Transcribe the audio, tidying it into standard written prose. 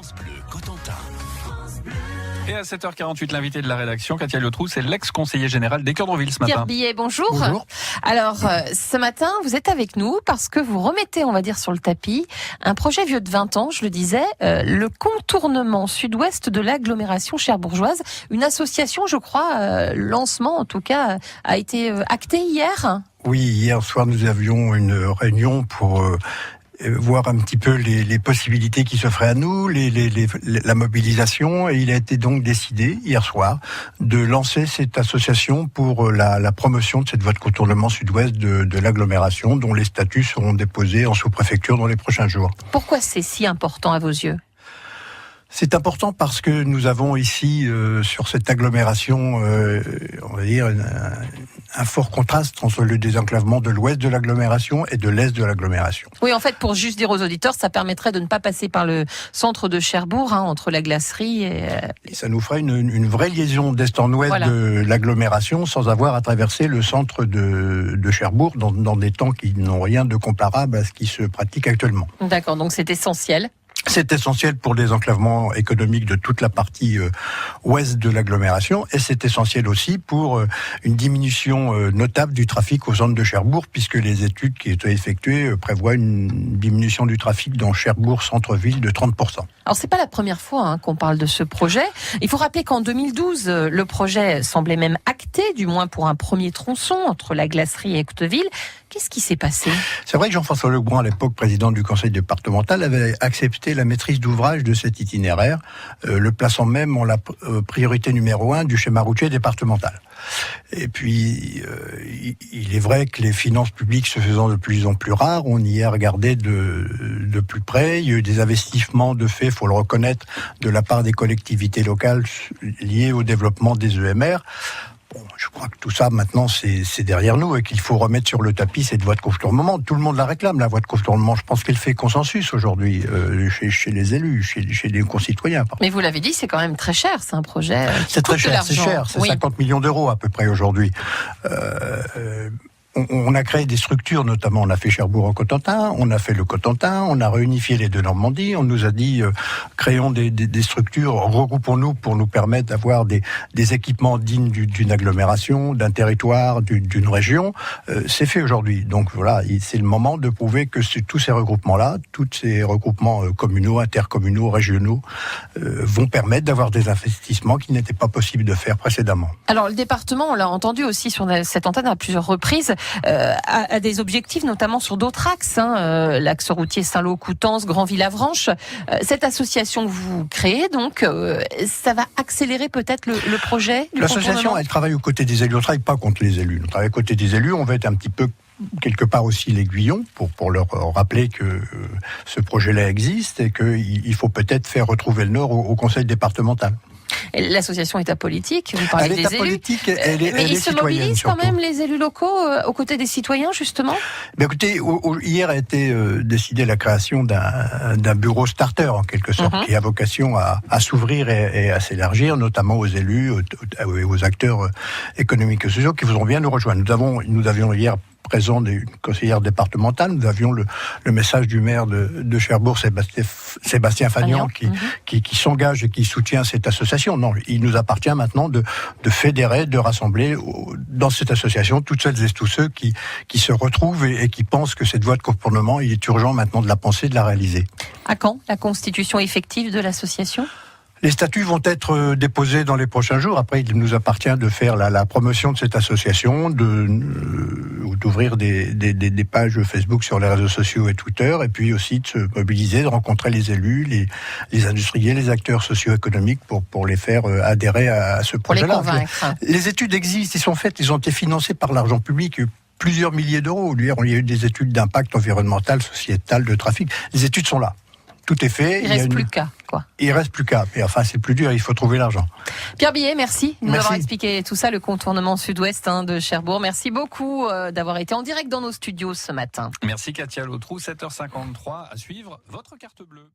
France Bleu Cotentin. Et à 7h48, l'invité de la rédaction, Katia Letroux, c'est l'ex-conseiller général d'Équeurdreville ce matin. Pierre Billet, bonjour. Bonjour. Alors, ce matin, vous êtes avec nous parce que vous remettez, on va dire, sur le tapis un projet vieux de 20 ans, je le disais, le contournement sud-ouest de l'agglomération cherbourgeoise. Une association, je crois, lancement en tout cas, a été acté hier. Oui, hier soir, nous avions une réunion pour voir un petit peu les possibilités qui s'offraient à nous, la mobilisation, et il a été donc décidé hier soir de lancer cette association pour la promotion de cette voie de contournement sud-ouest de l'agglomération, dont les statuts seront déposés en sous-préfecture dans les prochains jours. Pourquoi c'est si important à vos yeux ? C'est important parce que nous avons ici, sur cette agglomération, on va dire, un fort contraste entre le désenclavement de l'ouest de l'agglomération et de l'est de l'agglomération. Oui, en fait, pour juste dire aux auditeurs, ça permettrait de ne pas passer par le centre de Cherbourg, entre la glacerie et ça nous ferait une vraie liaison d'est en ouest de l'agglomération sans avoir à traverser le centre de Cherbourg dans des temps qui n'ont rien de comparable à ce qui se pratique actuellement. D'accord, donc c'est essentiel. C'est essentiel pour le désenclavement économique de toute la partie ouest de l'agglomération, et c'est essentiel aussi pour une diminution notable du trafic au centre de Cherbourg, puisque les études qui étaient effectuées prévoient une diminution du trafic dans Cherbourg centre-ville de 30%. Alors c'est pas la première fois qu'on parle de ce projet. Il faut rappeler qu'en 2012, le projet semblait même acté, du moins pour un premier tronçon entre la glacerie et Équeurdreville. Qu'est-ce qui s'est passé ? C'est vrai que Jean-François Legrand, à l'époque président du conseil départemental, avait accepté la maîtrise d'ouvrage de cet itinéraire, le plaçant même en la priorité numéro 1 du schéma routier départemental. Et puis, il est vrai que les finances publiques se faisant de plus en plus rares, on y a regardé de plus près. Il y a eu des investissements de fait, il faut le reconnaître, de la part des collectivités locales liés au développement des EMR. Bon, je crois que tout ça, maintenant, c'est derrière nous et qu'il faut remettre sur le tapis cette voie de contournement. Tout le monde la réclame, la voie de contournement. Je pense qu'elle fait consensus aujourd'hui chez les élus, chez les concitoyens. Mais vous l'avez dit, c'est quand même très cher, c'est un projet. C'est très cher, c'est cher. C'est 50 millions d'euros à peu près aujourd'hui. On a créé des structures, notamment on a fait Cherbourg en Cotentin, on a fait le Cotentin, on a réunifié les deux Normandies, on nous a dit créons des structures, regroupons-nous pour nous permettre d'avoir des équipements dignes d'une agglomération, d'un territoire, d'une région. C'est fait aujourd'hui. Donc voilà, c'est le moment de prouver que tous ces regroupements-là, tous ces regroupements communaux, intercommunaux, régionaux, vont permettre d'avoir des investissements qui n'étaient pas possibles de faire précédemment. Alors le département, on l'a entendu aussi sur cette antenne à plusieurs reprises, a des objectifs, notamment sur d'autres axes, l'axe routier Saint-Lô-Coutances, Granville-Avranches. Cette association que vous créez, donc, ça va accélérer peut-être le projet du L'association, elle travaille aux côtés des élus. On ne travaille pas contre les élus. On travaille aux côtés des élus. On va être un petit peu quelque part aussi l'aiguillon pour leur rappeler que ce projet-là existe et qu'il faut peut-être faire retrouver le Nord au conseil départemental. L'association est apolitique, vous parlez des élus. Apolitique, elle est mais ils se mobilisent quand surtout. même, les élus locaux, aux côtés des citoyens, justement. Mais écoutez, hier a été décidée la création d'un bureau starter, en quelque sorte, qui a vocation à s'ouvrir et à s'élargir, notamment aux élus, aux acteurs économiques et sociaux qui voudront bien nous rejoindre. Nous avions hier présent des conseillères départementales, nous avions le message du maire de Cherbourg, Sébastien Fagnan, qui s'engage et qui soutient cette association. Non, il nous appartient maintenant de fédérer, de rassembler dans cette association toutes celles et tous ceux qui se retrouvent et qui pensent que cette voie de contournement, il est urgent maintenant de la penser, de la réaliser. À quand la constitution effective de l'association ? Les statuts vont être déposés dans les prochains jours. Après, il nous appartient de faire la promotion de cette association, d'ouvrir des pages Facebook sur les réseaux sociaux et Twitter, et puis aussi de se mobiliser, de rencontrer les élus, les industriels, les acteurs socio-économiques pour les faire adhérer à ce projet-là. Pour les convaincre. Les études existent, ils sont faites, ils ont été financés par l'argent public. Plusieurs milliers d'euros. Il y a eu des études d'impact environnemental, sociétal, de trafic. Les études sont là. Tout est fait. Il reste plus qu'à, quoi. Il reste plus qu'à. Mais enfin, c'est plus dur, il faut trouver l'argent. Pierre Billet, merci de nous avoir expliqué tout ça, le contournement sud-ouest de Cherbourg. Merci beaucoup d'avoir été en direct dans nos studios ce matin. Merci Katia Letroux, 7h53 à suivre votre carte bleue.